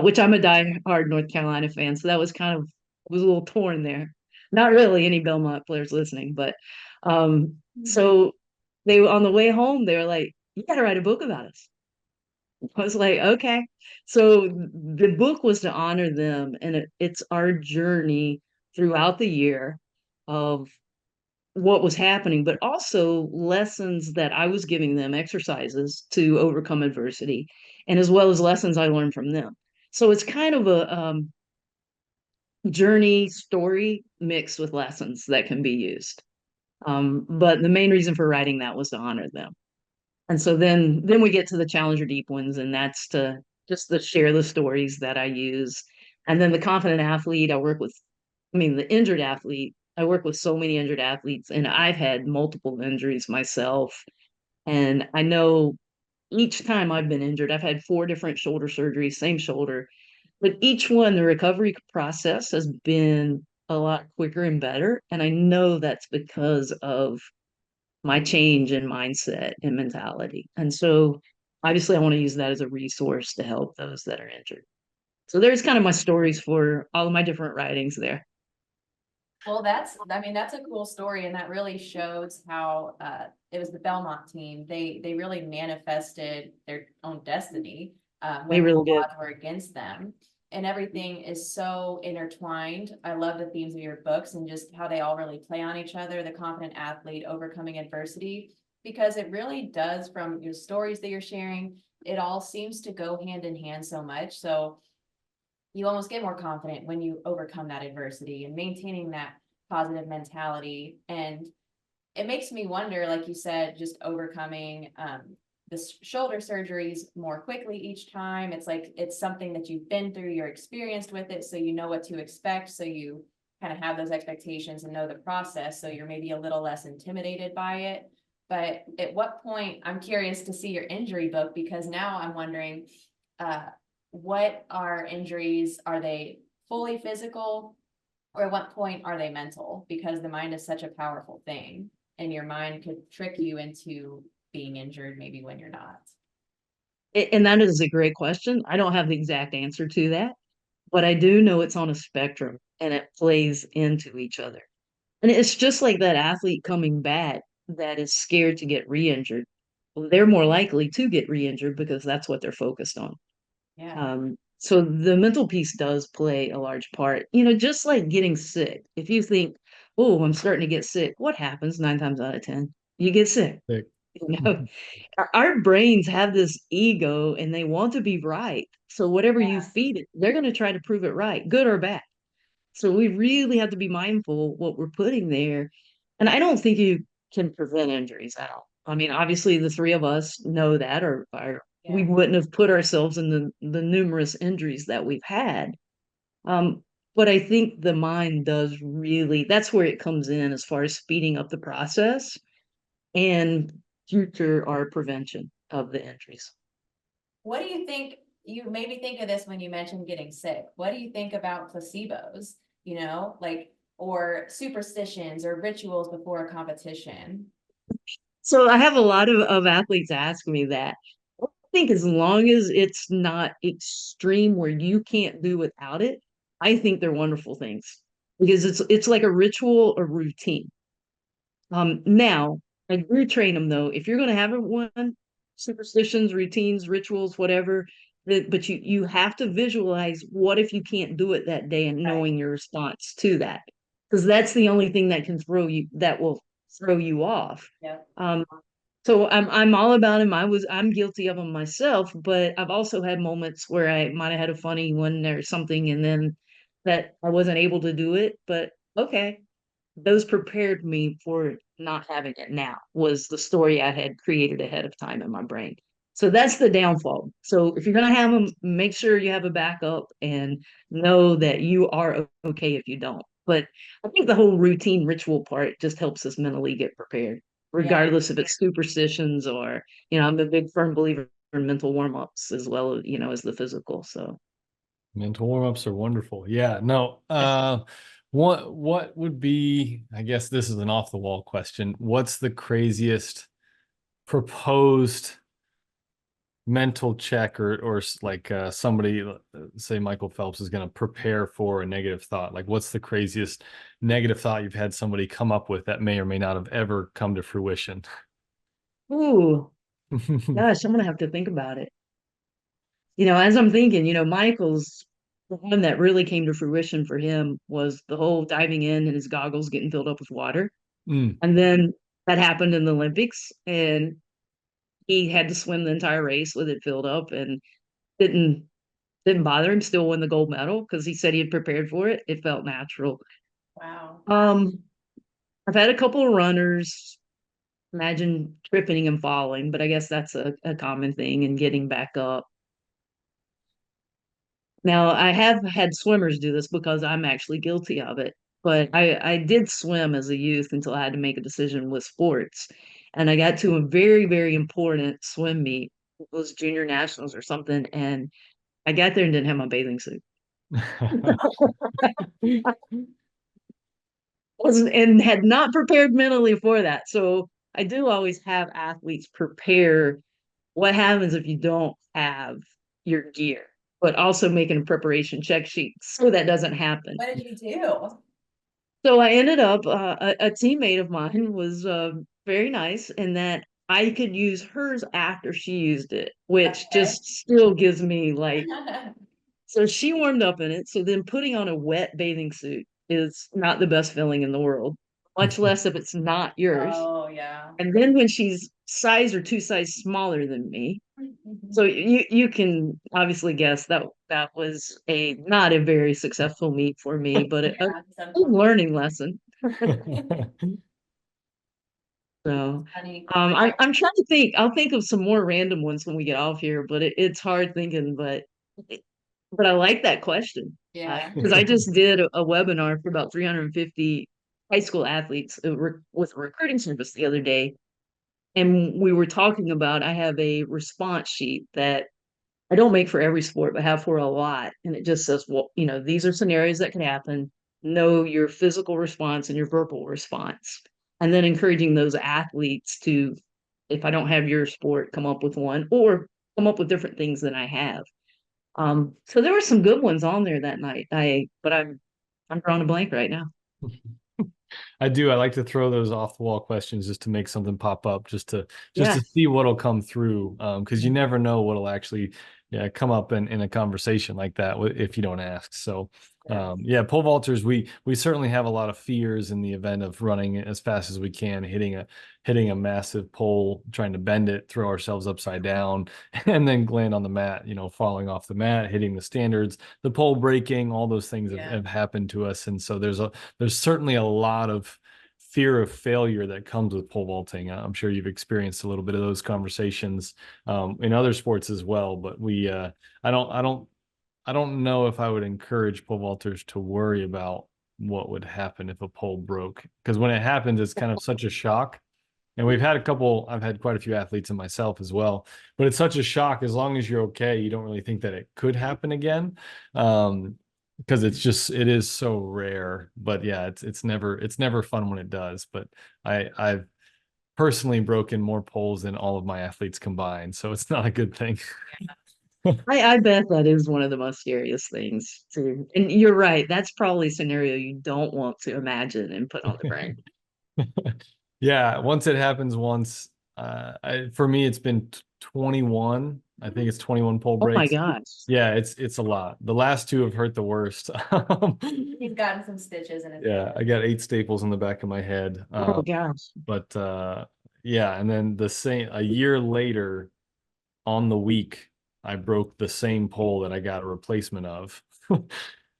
which I'm a diehard North Carolina fan. So that was kind of, was a little torn there. Not really any Belmont players listening, but so they were on the way home, they were like, you got to write a book about us. I was like, okay. So the book was to honor them, and it's our journey throughout the year of what was happening, but also lessons that I was giving them, exercises to overcome adversity, and as well as lessons I learned from them. So it's kind of a journey story mixed with lessons that can be used. But the main reason for writing that was to honor them. And so then we get to the Challenger Deep ones, and that's to just to share the stories that I use. And then the confident athlete, the injured athlete, I work with so many injured athletes, and I've had multiple injuries myself. And I know each time I've been injured, I've had 4 different shoulder surgeries, same shoulder, but each one, the recovery process has been a lot quicker and better. And I know that's because of my change in mindset and mentality. And so obviously I want to use that as a resource to help those that are injured. So there's kind of my stories for all of my different writings there. Well, I mean, that's a cool story, and that really shows how it was the Belmont team. They really manifested their own destiny They when the really did. odds were against them. And everything is so intertwined. I love the themes of your books and just how they all really play on each other, the confident athlete overcoming adversity, because it really does, from your stories that you're sharing, it all seems to go hand in hand so much. So you almost get more confident when you overcome that adversity and maintaining that positive mentality. And it makes me wonder, like you said, just overcoming the shoulder surgeries more quickly each time. It's like it's something that you've been through, you're experienced with it, so you know what to expect. So you kind of have those expectations and know the process. So you're maybe a little less intimidated by it. But at what point, I'm curious to see your injury book, because now I'm wondering, uh, what are injuries? Are they fully physical, or at what point are they mental? Because the mind is such a powerful thing, and your mind could trick you into being injured maybe when you're not. And that is a great question. I don't have the exact answer to that, but I do know it's on a spectrum and it plays into each other. And it's just like that athlete coming back that is scared to get re-injured. Well, they're more likely to get re-injured because that's what they're focused on. Yeah. So the mental piece does play a large part. Just like getting sick. If you think, "Oh, I'm starting to get sick," what happens 9 times out of 10? You get sick. Sick. You know, our brains have this ego and they want to be right. So whatever you Yeah. feed it, they're going to try to prove it right, good or bad. So we really have to be mindful what we're putting there. And I don't think you can prevent injuries at all. I mean, obviously the 3 of us know that, or we Yeah. wouldn't have put ourselves in the numerous injuries that we've had. Um, but I think the mind does really, that's where it comes in as far as speeding up the process and future or prevention of the injuries. What do you think? You made me think of this when you mentioned getting sick. What do you think about placebos? Like, or superstitions or rituals before a competition? So I have a lot of athletes ask me that. I think as long as it's not extreme where you can't do without it, I think they're wonderful things because it's like a ritual or routine. Now I do train them though. If you're going to have one, superstitions, routines, rituals, whatever, but you have to visualize what if you can't do it that day and Right. knowing your response to that, because that's the only thing that will throw you off. Yeah. Um, so I'm all about him. I'm guilty of them myself, but I've also had moments where I might have had a funny one or something, and then that I wasn't able to do it. But okay, those prepared me for not having it now was the story I had created ahead of time in my brain. So that's the downfall. So if you're gonna have them, make sure you have a backup and know that you are okay if you don't. But I think the whole routine ritual part just helps us mentally get prepared, Yeah. regardless if it's superstitions or, I'm a big firm believer in mental warm-ups as well, as the physical. So Mental warm-ups are wonderful. Yeah, no. What would be, I guess this is an off the wall question. What's the craziest proposed mental check or like somebody say Michael Phelps is going to prepare for a negative thought? Like what's the craziest negative thought you've had somebody come up with that may or may not have ever come to fruition? ooh, gosh, I'm gonna have to think about it. As I'm thinking, Michael's the one that really came to fruition for him was the whole diving in and his goggles getting filled up with water. Mm, And then that happened in the Olympics, and he had to swim the entire race with it filled up and didn't Didn't bother him, still won the gold medal because he said he had prepared for it. It felt natural. Wow. I've had a couple of runners, imagine tripping and falling, but I guess that's a common thing and getting back up. Now, I have had swimmers do this because I'm actually guilty of it. But I did swim as a youth until I had to make a decision with sports. And I got to a very, very important swim meet. It was junior nationals or something. And I got there and didn't have my bathing suit. Wasn't and had not prepared mentally for that. So I do always have athletes prepare what happens if you don't have your gear, but also making a preparation check sheet so that doesn't happen. What did you do? So I ended up a teammate of mine was very nice in that I could use hers after she used it, which Okay. just still gives me like, so she warmed up in it. So then putting on a wet bathing suit is not the best feeling in the world, much less if it's not yours. Oh, yeah. And then when she's size or two size smaller than me, so you can obviously guess that that was a not a very successful meet for me, but a Yeah, learning lesson. So funny. I'm trying to think. I'll think of some more random ones when we get off here, but it's hard thinking. But I like that question Yeah. because I just did a webinar for about 350 high school athletes with a recruiting service the other day, and we were talking about I have a response sheet that I don't make for every sport, but have for a lot. And it just says, well, these are scenarios that can happen. Know your physical response and your verbal response. And then encouraging those athletes to, if I don't have your sport, come up with one or come up with different things than I have. So there were some good ones on there that night. But I'm drawing a blank right now. I do. I like to throw those off the wall questions just to make something pop up, just Yeah. to see what'll come through. Because you never know what'll actually, yeah, come up in a conversation like that if you don't ask. So, yeah, pole vaulters, we certainly have a lot of fears in the event of running as fast as we can, hitting a massive pole, trying to bend it, throw ourselves upside down, and then land on the mat. Falling off the mat, hitting the standards, the pole breaking, all those things have happened to us, and so there's certainly a lot of fear of failure that comes with pole vaulting. I'm sure you've experienced a little bit of those conversations in other sports as well. But I don't know if I would encourage pole vaulters to worry about what would happen if a pole broke, because when it happens, it's kind of such a shock. And I've had quite a few athletes and myself as well, but it's such a shock. As long as you're okay, you don't really think that it could happen again. Because it is so rare. But yeah, it's never fun when it does. But I've personally broken more poles than all of my athletes combined, so it's not a good thing. I bet that is one of the most scariest things too. And you're right. That's probably a scenario you don't want to imagine and put on the brain. Yeah, once it happens once, for me it's been 21. I think it's 21 pole Oh my breaks. gosh. Yeah, it's a lot. The last two have hurt the worst. He's gotten some stitches in his Yeah, head. I got 8 staples in the back of my head. Oh gosh. But yeah, and then a year later on the week, I broke the same pole that I got a replacement of.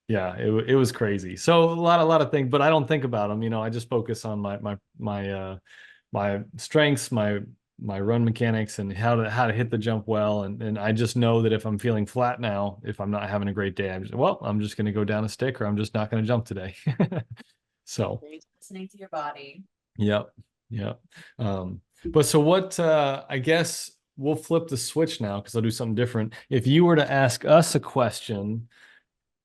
Yeah, it was crazy. So a lot of things, but I don't think about them. I just focus on my strengths, my run mechanics, and how to hit the jump well. And I just know that if I'm feeling flat now, if I'm not having a great day, I'm just going to go down a stick, or I'm just not going to jump today. So, Listening to your body. yep, yep. But so what? I guess we'll flip the switch now because I'll do something different. If you were to ask us a question,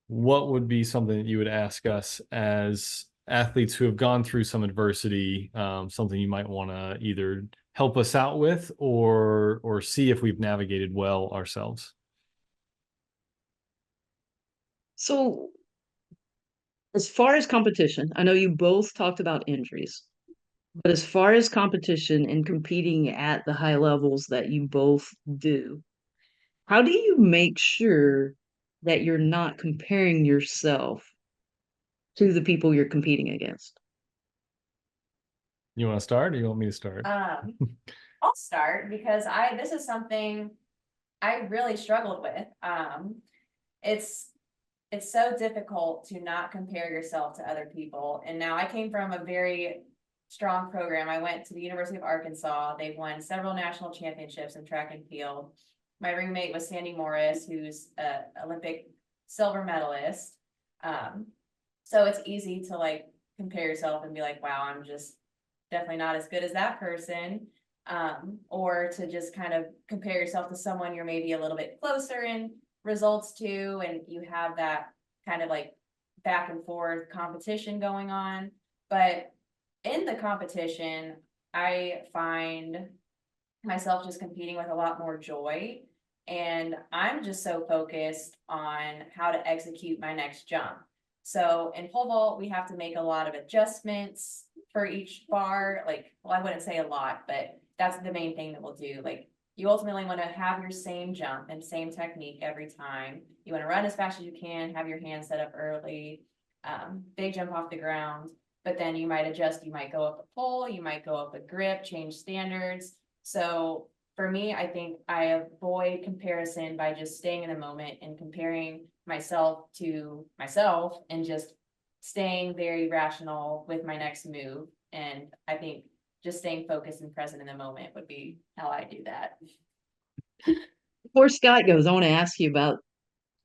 what would be something that you would ask us as athletes who have gone through some adversity, something you might want to either help us out with or see if we've navigated well ourselves? So as far as competition, I know you both talked about injuries, but as far as competition and competing at the high levels that you both do, how do you make sure that you're not comparing yourself to the people you're competing against? You want to start, or you want me to start? I'll start because this is something I really struggled with. it's so difficult to not compare yourself to other people. And now I came from a very strong program. I went to the University of Arkansas. They've won several national championships in track and field. My roommate was Sandy Morris, who's a Olympic silver medalist. So it's easy to like compare yourself and be like, wow, I'm just definitely not as good as that person. Or to just kind of compare yourself to someone you're maybe a little bit closer in results to, and you have that kind of like back and forth competition going on. But in the competition, I find myself just competing with a lot more joy. And I'm just so focused on how to execute my next jump. So in pole vault, we have to make a lot of adjustments for each bar. Like, well, I wouldn't say a lot, but that's the main thing that we'll do. Like, you ultimately want to have your same jump and same technique every time. You want to run as fast as you can, have your hands set up early, big jump off the ground, but then you might adjust. You might go up a pole, you might go up a grip, change standards. So for me, I think I avoid comparison by just staying in the moment and comparing myself to myself and just staying very rational with my next move. And I think just staying focused and present in the moment would be how I do that. Before Scott goes, I want to ask you about,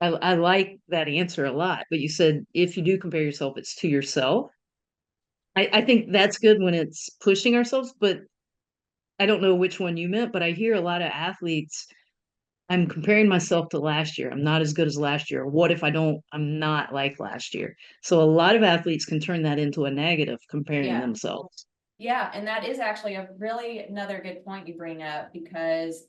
I like that answer a lot, but you said if you do compare yourself, it's to yourself. I think that's good when it's pushing ourselves, but I don't know which one you meant, but I hear a lot of athletes, I'm comparing myself to last year. I'm not as good as last year. What if I'm not like last year? So a lot of athletes can turn that into a negative, comparing Yeah. themselves. Yeah, and that is actually a really another good point you bring up, because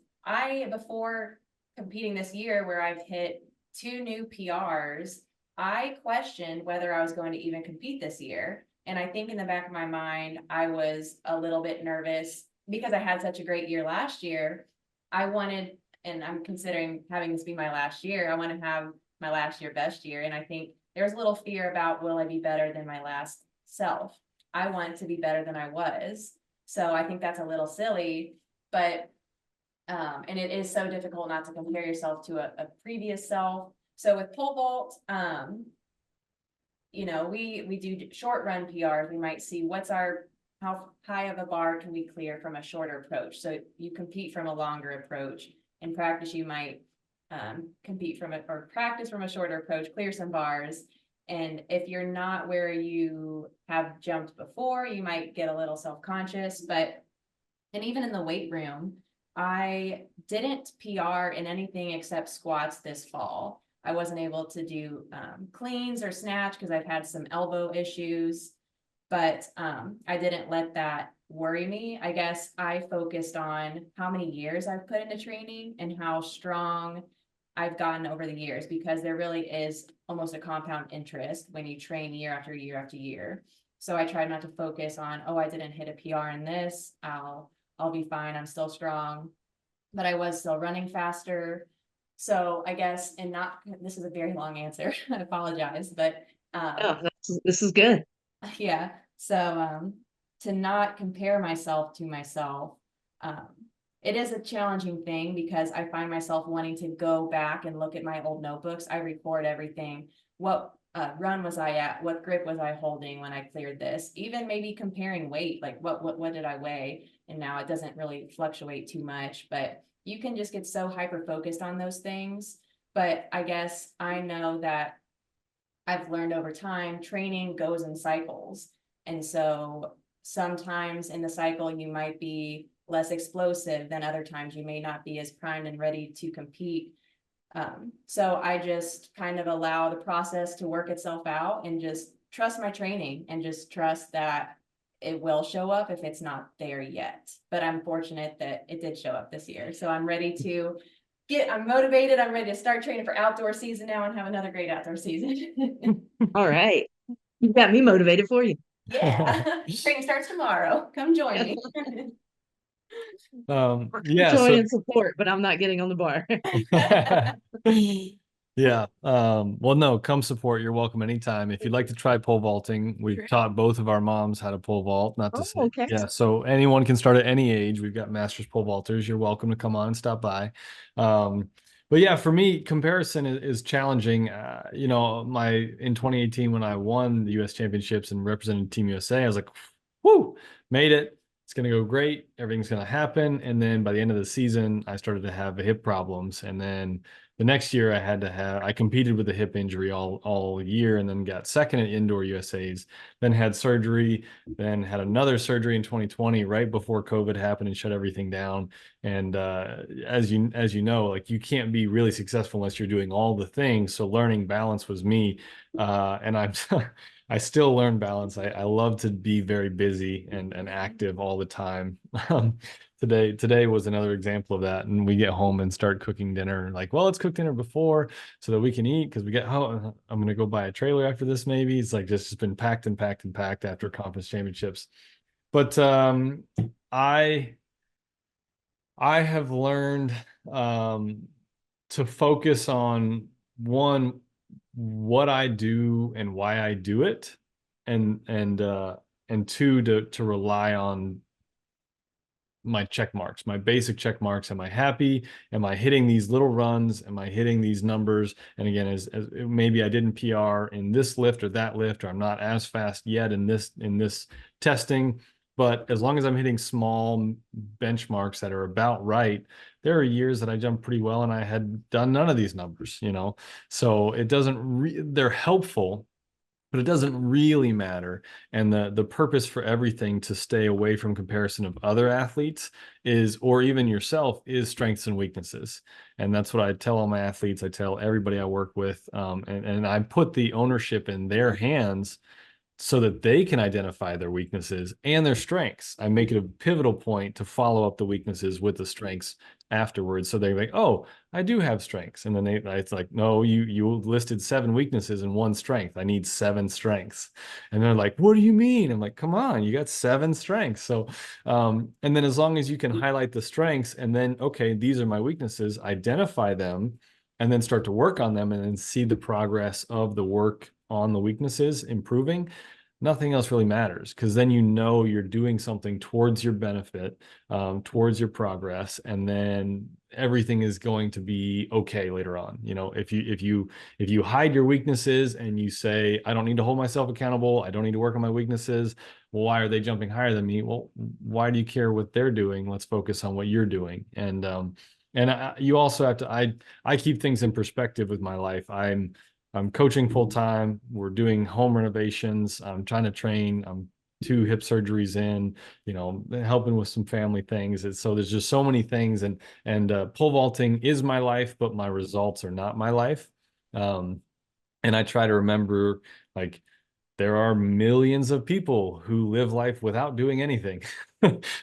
before competing this year where I've hit 2 new PRs, I questioned whether I was going to even compete this year. And I think in the back of my mind, I was a little bit nervous because I had such a great year last year. I wanted, and I'm considering having this be my last year, I want to have my last year best year. And I think there's a little fear about, will I be better than my last self? I want to be better than I was. So I think that's a little silly, but and it is so difficult not to compare yourself to a previous self. So with pole vault, we do short run PRs. We might see how high of a bar can we clear from a shorter approach. So you compete from a longer approach. In practice, you might practice from a shorter approach, clear some bars. And if you're not where you have jumped before, you might get a little self-conscious. And even in the weight room, I didn't PR in anything except squats this fall. I wasn't able to do cleans or snatch because I've had some elbow issues, but I didn't let that worry me. I guess I focused on how many years I've put into training and how strong I've gotten over the years, because there really is almost a compound interest when you train year after year after year. So I tried not to focus on, oh, I didn't hit a PR in this, I'll be fine, I'm still strong, but I was still running faster. So I guess, this is a very long answer, I apologize, but Yeah, this is good. yeah. So to not compare myself to myself, it is a challenging thing because I find myself wanting to go back and look at my old notebooks. I record everything. What run was I at? What grip was I holding when I cleared this? Even maybe comparing weight, like what did I weigh? And now it doesn't really fluctuate too much, but you can just get so hyper focused on those things. But I guess I know that I've learned over time, training goes in cycles. And so sometimes in the cycle, you might be less explosive than other times. You may not be as primed and ready to compete. So I just kind of allow the process to work itself out and just trust my training and just trust that it will show up if it's not there yet. But I'm fortunate that it did show up this year. So I'm ready to I'm motivated. I'm ready to start training for outdoor season now and have another great outdoor season. All right. You got me motivated for you. Yeah. Training starts tomorrow. Come join me. Yeah, Join so and support, but I'm not getting on the bar. yeah. Well, no, come support. You're welcome anytime. If you'd like to try pole vaulting, we've taught both of our moms how to pole vault, not to Oh, say, okay. yeah. So anyone can start at any age. We've got masters pole vaulters. You're welcome to come on and stop by. But yeah, for me, comparison is challenging. You know, in 2018 when I won the U.S. championships and represented Team USA, I was like, "Whoo, made it! It's gonna go great. Everything's gonna happen." And then by the end of the season, I started to have hip problems, and then the next year I competed with a hip injury all year, and then got second at indoor USA's. Then had surgery, then had another surgery in 2020, right before COVID happened and shut everything down. And as you know, like you can't be really successful unless you're doing all the things. So learning balance was me, and I'm I still learn balance. I love to be very busy and active all the time. Today was another example of that. And we get home and start cooking dinner. Like, well, let's cook dinner before so that we can eat because we get home. I'm gonna go buy a trailer after this. Maybe it's like just been packed and packed and packed after conference championships. But I I have learned to focus on one, what I do and why I do it, and two, to rely on my check marks, my basic check marks. Am I happy? Am I hitting these little runs? Am I hitting these numbers? And again, as maybe I didn't PR in this lift or that lift, or I'm not as fast yet in this testing, but as long as I'm hitting small benchmarks that are about right, there are years that I jumped pretty well and I had done none of these numbers, you know. So it doesn't they're helpful, but it doesn't really matter. And the purpose for everything, to stay away from comparison of other athletes is, or even yourself, is strengths and weaknesses. And that's what I tell all my athletes. I tell everybody I work with, and I put the ownership in their hands so that they can identify their weaknesses and their strengths. I make it a pivotal point to follow up the weaknesses with the strengths afterwards. So they're like, oh, I do have strengths. And then it's like, no, you listed 7 weaknesses and 1 strength. I need 7 strengths. And they're like, what do you mean? I'm like, come on, you got 7 strengths. So, and then as long as you can highlight the strengths and then, okay, these are my weaknesses, identify them, and then start to work on them and then see the progress of the work on the weaknesses improving, nothing else really matters, because then you know you're doing something towards your benefit, towards your progress, and then everything is going to be okay later on. You know, if you hide your weaknesses and you say, I don't need to hold myself accountable, I don't need to work on my weaknesses, well, why are they jumping higher than me? Well, why do you care what they're doing? Let's focus on what you're doing. And you also have to, I keep things in perspective with my life. I'm coaching full time. We're doing home renovations. I'm trying to train. I'm 2 hip surgeries in, you know, helping with some family things. And so there's just so many things, and pole vaulting is my life, but my results are not my life. Um, and I try to remember, like, there are millions of people who live life without doing anything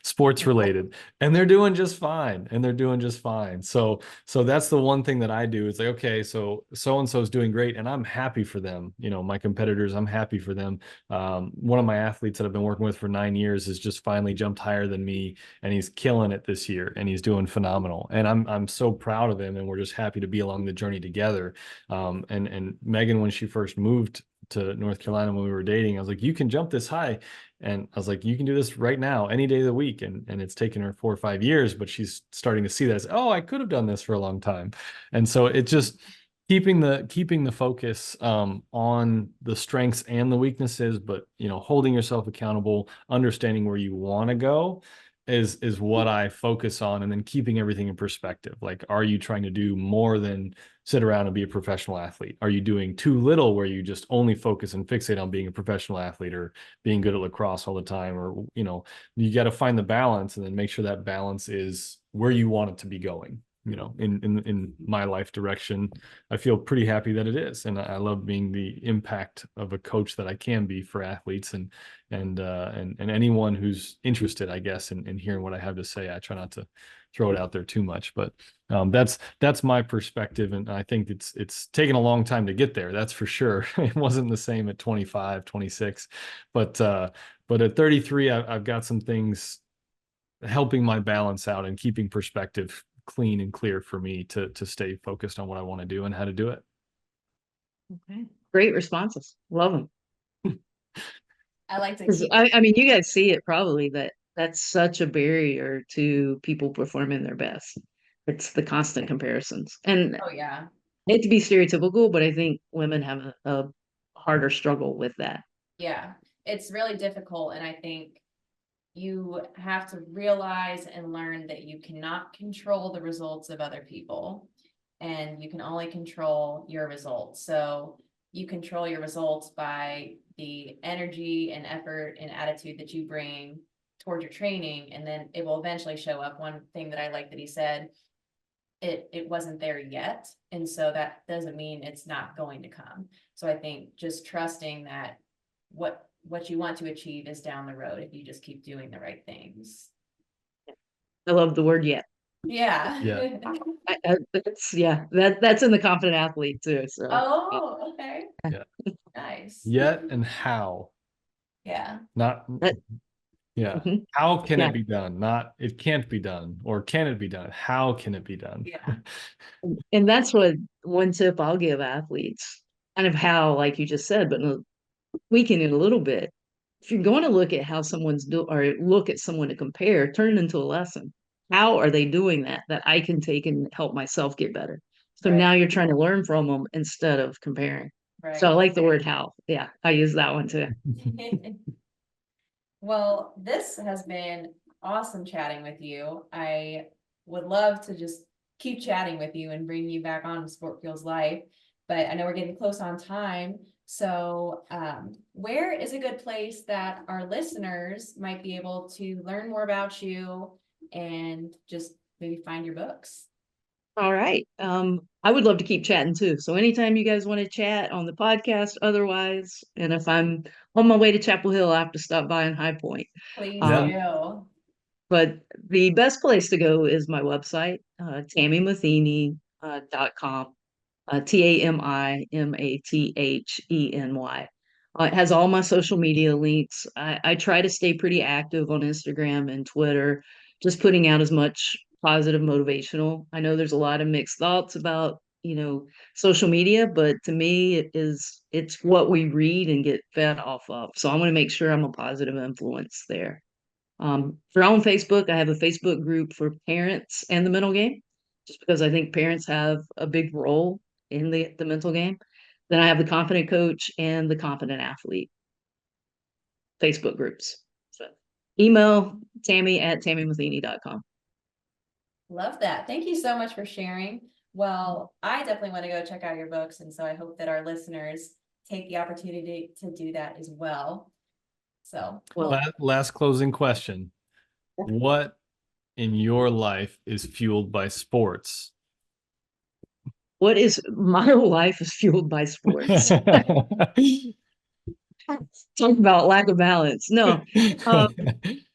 sports related, and they're doing just fine, so that's the one thing that I do. It's like, okay, so and so is doing great and I'm happy for them. You know, my competitors, I'm happy for them. One of my athletes that I've been working with for 9 years has just finally jumped higher than me, and he's killing it this year and he's doing phenomenal, and I'm so proud of him, and we're just happy to be along the journey together. And Megan, when she first moved to North Carolina, when we were dating, I was like, you can jump this high. And I was like, you can do this right now, any day of the week. And it's taken her 4 or 5 years, but she's starting to see that as, oh, I could have done this for a long time. And so it's just keeping the focus on the strengths and the weaknesses, but, you know, holding yourself accountable, understanding where you want to go is what I focus on, and then keeping everything in perspective. Like, are you trying to do more than sit around and be a professional athlete? Are you doing too little where you just only focus and fixate on being a professional athlete, or being good at lacrosse all the time? Or, you know, you got to find the balance and then make sure that balance is where you want it to be going. You know, in my life direction, I feel pretty happy that it is, and I love being the impact of a coach that I can be for athletes, and anyone who's interested, I guess, in hearing what I have to say. I try not to throw it out there too much, but that's my perspective, and I think it's taken a long time to get there. That's for sure. It wasn't the same at 25, 26, but at 33, I've got some things helping my balance out and keeping perspective clean and clear for me to stay focused on what I want to do and how to do it. Okay. Great responses. Love them. I like to 'Cause keep, I mean, you guys see it probably that that's such a barrier to people performing their best. It's the constant comparisons. And Oh, yeah. I hate to be stereotypical, but I think women have a harder struggle with that. Yeah. It's really difficult. And I think you have to realize and learn that you cannot control the results of other people, and you can only control your results. So you control your results by the energy and effort and attitude that you bring toward your training, and then it will eventually show up. One thing that I like that he said, it wasn't there yet, and so that doesn't mean it's not going to come. So I think just trusting that what you want to achieve is down the road if you just keep doing the right things. I love the word yet. Yeah. Yeah. That's in the confident athlete too. So Oh, okay. Yeah. Nice. Yet and how. Yeah. Not, that, yeah. mhm, How can yeah. it be done? Not it can't be done, or can it be done? How can it be done? Yeah. And that's what one tip I'll give athletes, kind of how, like you just said, but tweaking it a little bit. If you're going to look at how someone's do or look at someone to compare, turn it into a lesson. How are they doing that I can take and help myself get better? So Right. now you're trying to learn from them instead of comparing. So I Right. like the word how. Yeah, I use that one too. Well, this has been awesome chatting with you. I would love to just keep chatting with you and bring you back on Sport Fuels Life, but I know we're getting close on time. So, where is a good place that our listeners might be able to learn more about you and just maybe find your books? All right. I would love to keep chatting too. So anytime you guys want to chat on the podcast, otherwise, and if I'm on my way to Chapel Hill, I have to stop by in High Point. Please Yeah. Um, do. but the best place to go is my website, TamiMatheny.com, TamiMatheny. It has all my social media links. I try to stay pretty active on Instagram and Twitter, just putting out as much positive motivational. I know there's a lot of mixed thoughts about, social media, but to me, it's what we read and get fed off of. So I want to make sure I'm a positive influence there. For on Facebook, I have a Facebook group for parents and the mental game, just because I think parents have a big role in the mental game. Then I have the confident coach and the confident athlete Facebook groups. So email Tammy@TamiMatheny.com. Love that. Thank you so much for sharing. Well, I definitely want to go check out your books, and so I hope that our listeners take the opportunity to do that as well. So, Well, Last closing question. What in your life is fueled by sports? what is my whole life is fueled by sports. Talk about lack of balance. Um,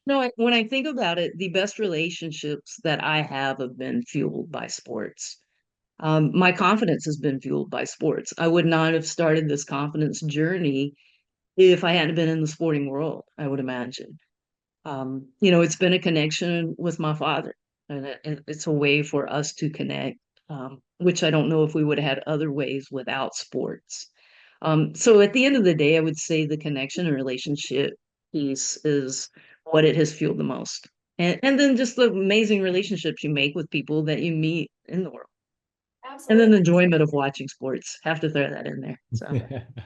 no, when I think about it, the best relationships that I have been fueled by sports. My confidence has been fueled by sports. I would not have started this confidence journey if I hadn't been in the sporting world, I would imagine. It's been a connection with my father, and it's a way for us to connect, which I don't know if we would have had other ways without sports. So at the end of the day, I would say the connection and relationship piece is what it has fueled the most. And then just the amazing relationships you make with people that you meet in the world. And then absolutely. the enjoyment of watching sports. Have to throw that in there. So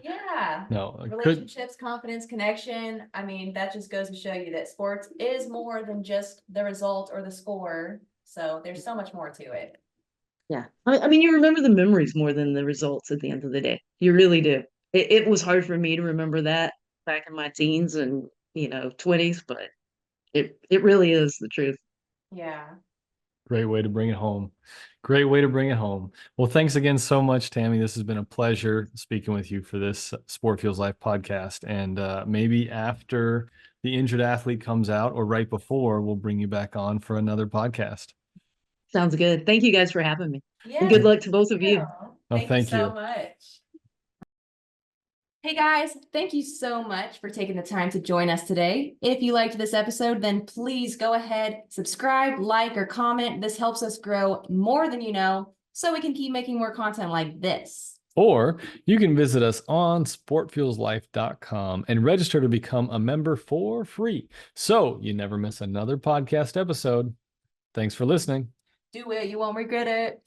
Yeah. No, Relationships, confidence, connection. I mean, that just goes to show you that sports is more than just the result or the score. So there's so much more to it. yeah. I mean, you remember the memories more than the results at the end of the day. You really do. It was hard for me to remember that back in my teens and 20s, but it really is the truth. Yeah. great way to bring it home. Great way to bring it home. Well, thanks again so much, Tammy. This has been a pleasure speaking with you for this Sport Fuels Life podcast. And maybe after the injured athlete comes out or right before, we'll bring you back on for another podcast. Sounds good. Thank you guys for having me. And Yeah. good luck to both of you. Oh, Thank you thank so you. much. Hey guys, thank you so much for taking the time to join us today. If you liked this episode, then please go ahead, subscribe, like, or comment. This helps us grow more than you know, so we can keep making more content like this. Or you can visit us on sportfuelslife.com and register to become a member for free, so you never miss another podcast episode. Thanks for listening. Do it, you won't regret it.